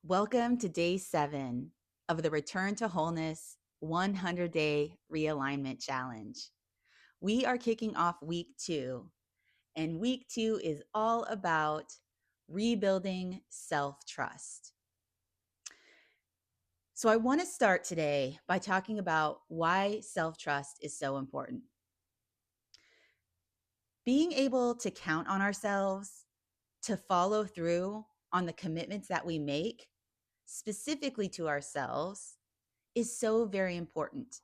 Welcome to day 7 of the Return to Wholeness 100-Day Realignment Challenge. We are kicking off week 2, and week 2 is all about rebuilding self-trust. So I want to start today by talking about why self-trust is so important. Being able to count on ourselves, to follow through on the commitments that we make, specifically to ourselves, is so very important.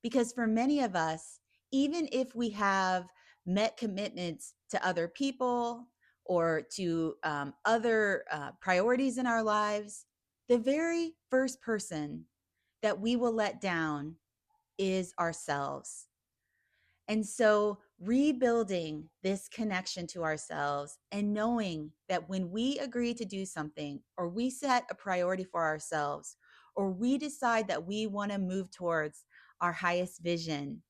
Because for many of us, even if we have met commitments to other people or to other priorities in our lives, the very first person that we will let down is ourselves. And so, rebuilding this connection to ourselves and knowing that when we agree to do something, or we set a priority for ourselves, or we decide that we want to move towards our highest vision,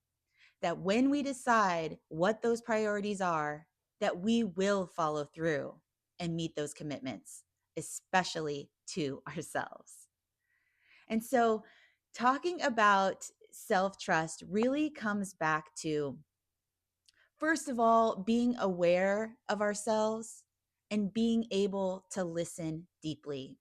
that when we decide what those priorities are, that we will follow through and meet those commitments, especially to ourselves. And so, talking about self trust really comes back to, first of all, being aware of ourselves and being able to listen deeply.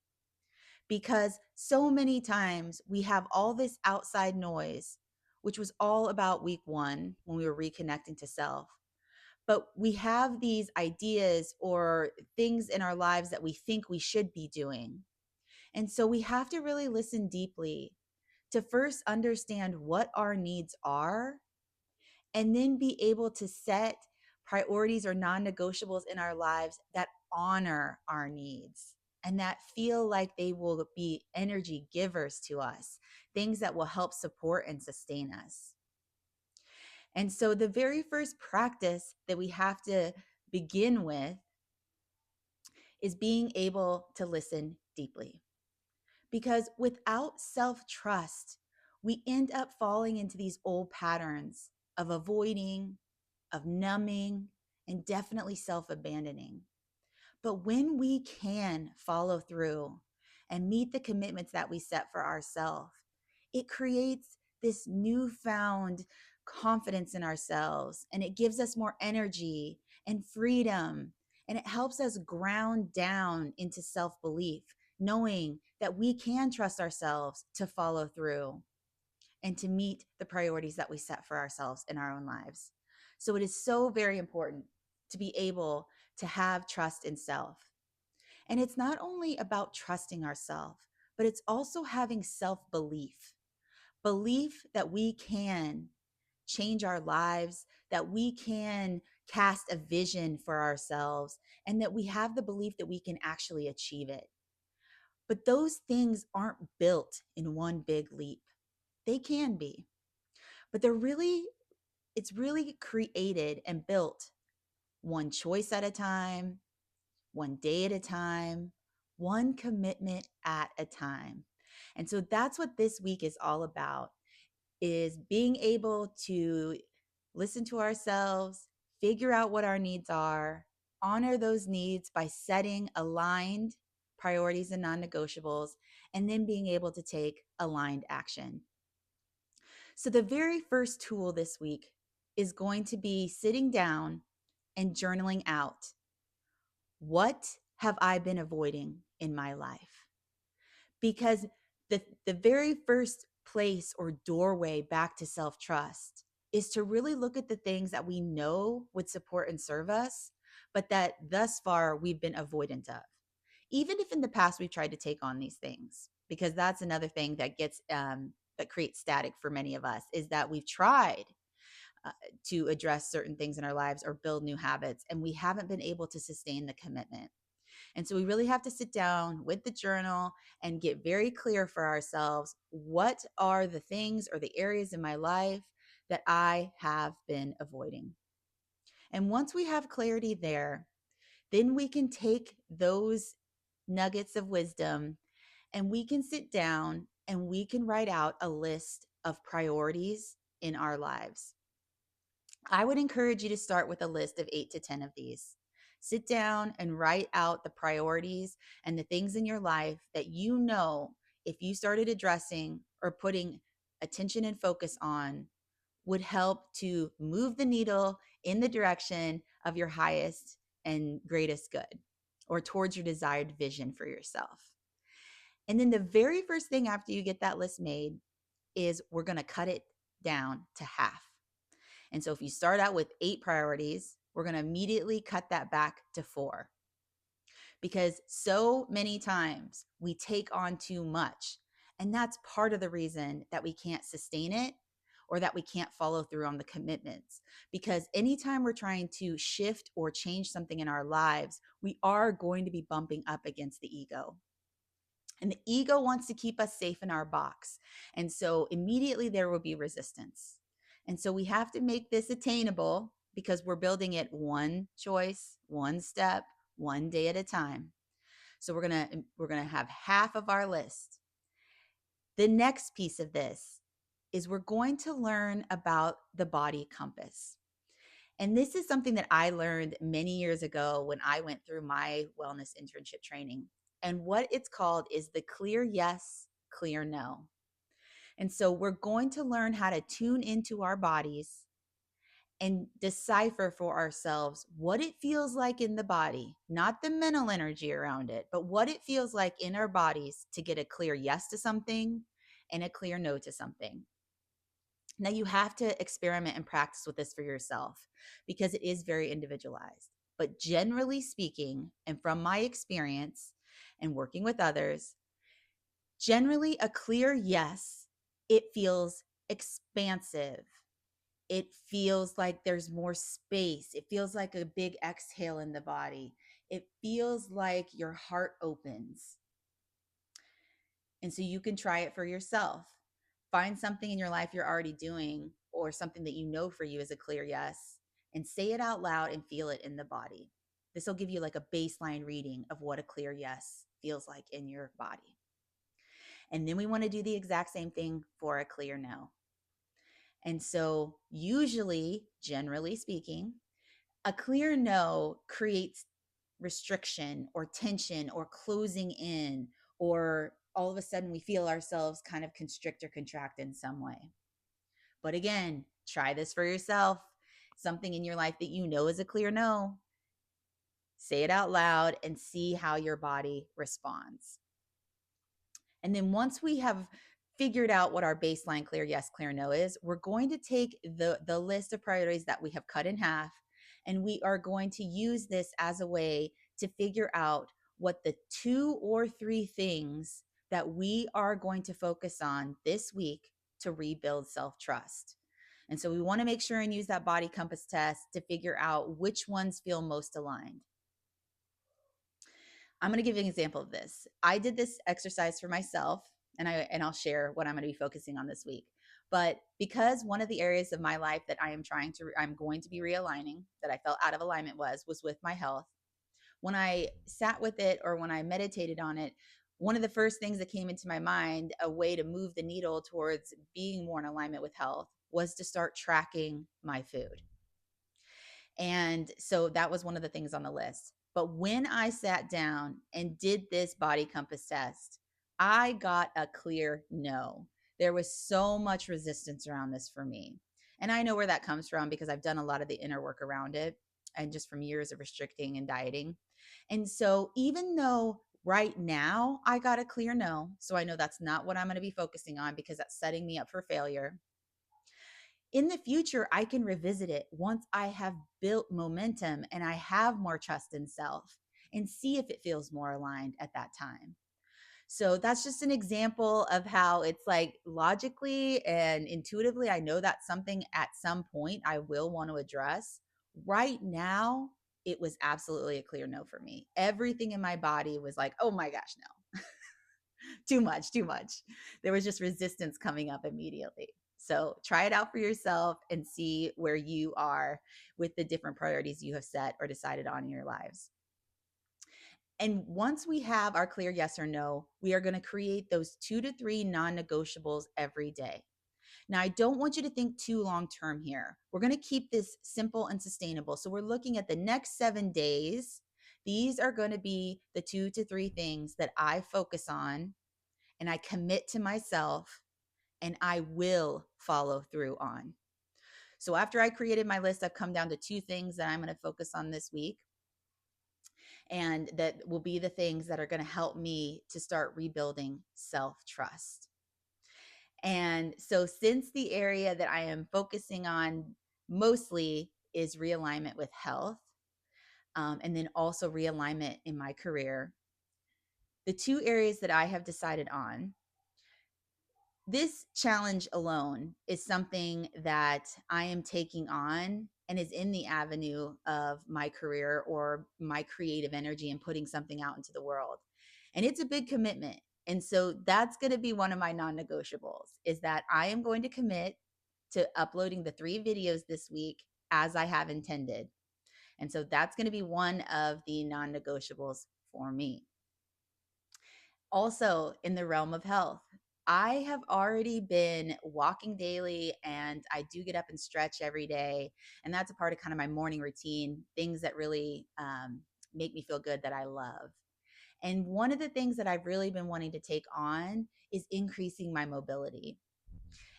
Because so many times we have all this outside noise, which was all about week 1 when we were reconnecting to self. But we have these ideas or things in our lives that we think we should be doing. And so we have to really listen deeply to first understand what our needs are, and then be able to set priorities or non-negotiables in our lives that honor our needs and that feel like they will be energy givers to us, things that will help support and sustain us. And so the very first practice that we have to begin with is being able to listen deeply. Because without self-trust, we end up falling into these old patterns of avoiding, of numbing, and definitely self-abandoning. But when we can follow through and meet the commitments that we set for ourselves, it creates this newfound confidence in ourselves, and it gives us more energy and freedom, and it helps us ground down into self-belief, knowing that we can trust ourselves to follow through and to meet the priorities that we set for ourselves in our own lives. So it is so very important to be able to have trust in self. And it's not only about trusting ourselves, but it's also having self-belief, belief that we can change our lives, that we can cast a vision for ourselves, and that we have the belief that we can actually achieve it. But those things aren't built in one big leap. They can be, but it's really created and built one choice at a time, one day at a time, one commitment at a time. And so that's what this week is all about, is being able to listen to ourselves, figure out what our needs are, honor those needs by setting aligned priorities and non-negotiables, and then being able to take aligned action. So the very first tool this week is going to be sitting down and journaling out, what have I been avoiding in my life? Because the very first place or doorway back to self-trust is to really look at the things that we know would support and serve us, but that thus far we've been avoidant of. Even if in the past we've tried to take on these things, because that's another thing that that creates static for many of us, is that we've tried uh, to address certain things in our lives or build new habits, and we haven't been able to sustain the commitment. And so we really have to sit down with the journal and get very clear for ourselves, what are the things or the areas in my life that I have been avoiding. And once we have clarity there, then we can take those nuggets of wisdom and we can sit down and we can write out a list of priorities in our lives. I would encourage you to start with a list of 8 to 10 of these. Sit down and write out the priorities and the things in your life that you know if you started addressing or putting attention and focus on would help to move the needle in the direction of your highest and greatest good or towards your desired vision for yourself. And then the very first thing after you get that list made is we're going to cut it down to half. And so if you start out with 8 priorities, we're going to immediately cut that back to 4, because so many times we take on too much. And that's part of the reason that we can't sustain it or that we can't follow through on the commitments. Because anytime we're trying to shift or change something in our lives, we are going to be bumping up against the ego. And the ego wants to keep us safe in our box. And so immediately there will be resistance. And so we have to make this attainable because we're building it one choice, one step, one day at a time. So we're going to have half of our list. The next piece of this is we're going to learn about the body compass. And this is something that I learned many years ago when I went through my wellness internship training. And what it's called is the clear yes, clear no. And so we're going to learn how to tune into our bodies and decipher for ourselves what it feels like in the body, not the mental energy around it, but what it feels like in our bodies to get a clear yes to something and a clear no to something. Now, you have to experiment and practice with this for yourself because it is very individualized. But generally speaking, and from my experience and working with others, generally a clear yes, it feels expansive. It feels like there's more space. It feels like a big exhale in the body. It feels like your heart opens. And so you can try it for yourself. Find something in your life you're already doing or something that you know for you is a clear yes, and say it out loud and feel it in the body. This will give you like a baseline reading of what a clear yes feels like in your body. And then we want to do the exact same thing for a clear no. And so, usually, generally speaking, a clear no creates restriction or tension or closing in, or all of a sudden we feel ourselves kind of constrict or contract in some way. But again, try this for yourself. Something in your life that you know is a clear no, say it out loud and see how your body responds. And then once we have figured out what our baseline clear yes, clear no is, we're going to take the list of priorities that we have cut in half, and we are going to use this as a way to figure out what the 2 or 3 things that we are going to focus on this week to rebuild self-trust. And so we want to make sure and use that body compass test to figure out which ones feel most aligned. I'm going to give you an example of this. I did this exercise for myself, and I'll share what I'm going to be focusing on this week. But because one of the areas of my life that I'm going to be realigning, that I felt out of alignment was with my health. When I sat with it or when I meditated on it, one of the first things that came into my mind, a way to move the needle towards being more in alignment with health, was to start tracking my food. And so that was one of the things on the list. But when I sat down and did this body compass test, I got a clear no. There was so much resistance around this for me. And I know where that comes from because I've done a lot of the inner work around it and just from years of restricting and dieting. And so even though right now I got a clear no, so I know that's not what I'm going to be focusing on because that's setting me up for failure, in the future, I can revisit it once I have built momentum and I have more trust in self and see if it feels more aligned at that time. So that's just an example of how it's like logically and intuitively, I know that's something at some point I will want to address. Right now, it was absolutely a clear no for me. Everything in my body was like, oh my gosh, no, too much, too much. There was just resistance coming up immediately. So try it out for yourself and see where you are with the different priorities you have set or decided on in your lives. And once we have our clear yes or no, we are going to create those 2 to 3 non-negotiables every day. Now, I don't want you to think too long term here. We're going to keep this simple and sustainable. So we're looking at the next 7 days. These are going to be the 2 to 3 things that I focus on and I commit to myself and I will follow through on. So after I created my list, I've come down to 2 things that I'm going to focus on this week. And that will be the things that are going to help me to start rebuilding self-trust. And so, since the area that I am focusing on mostly is realignment with health, and then also realignment in my career, the 2 areas that I have decided on, this challenge alone is something that I am taking on and is in the avenue of my career or my creative energy and putting something out into the world. And it's a big commitment. And so that's going to be one of my non-negotiables, is that I am going to commit to uploading the 3 videos this week as I have intended. And so that's going to be one of the non-negotiables for me. Also, in the realm of health, I have already been walking daily and I do get up and stretch every day. And that's a part of kind of my morning routine, things that really make me feel good that I love. And one of the things that I've really been wanting to take on is increasing my mobility.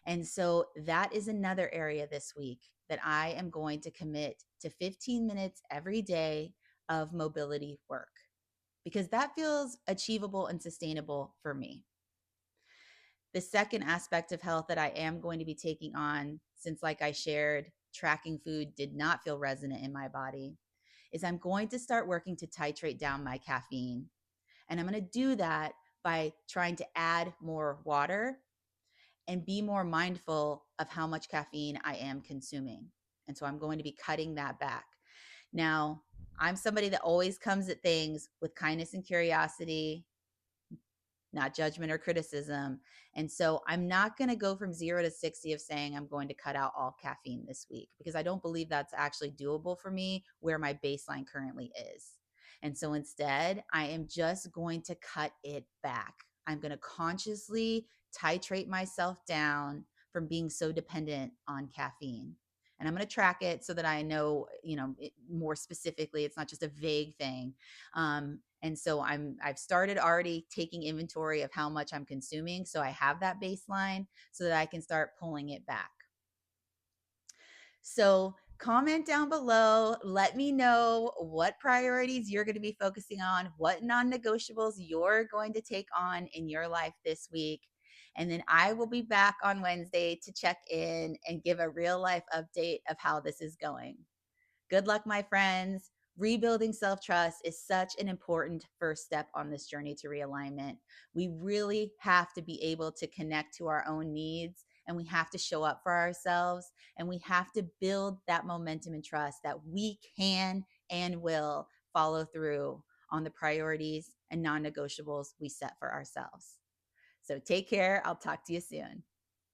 And so that is another area this week that I am going to commit to 15 minutes every day of mobility work, because that feels achievable and sustainable for me. The second aspect of health that I am going to be taking on, since, like I shared, tracking food did not feel resonant in my body, is I'm going to start working to titrate down my caffeine. And I'm going to do that by trying to add more water and be more mindful of how much caffeine I am consuming. And so I'm going to be cutting that back. Now, I'm somebody that always comes at things with kindness and curiosity, not judgment or criticism. And so I'm not going to go from 0 to 60 of saying I'm going to cut out all caffeine this week, because I don't believe that's actually doable for me where my baseline currently is. And so instead, I am just going to cut it back. I'm going to consciously titrate myself down from being so dependent on caffeine. And I'm going to track it so that I know, more specifically, it's not just a vague thing. And so I've started already taking inventory of how much I'm consuming, so I have that baseline so that I can start pulling it back. So comment down below. Let me know what priorities you're going to be focusing on, what non-negotiables you're going to take on in your life this week. And then I will be back on Wednesday to check in and give a real life update of how this is going. Good luck, my friends. Rebuilding self-trust is such an important first step on this journey to realignment. We really have to be able to connect to our own needs, and we have to show up for ourselves, and we have to build that momentum and trust that we can and will follow through on the priorities and non-negotiables we set for ourselves. So take care. I'll talk to you soon.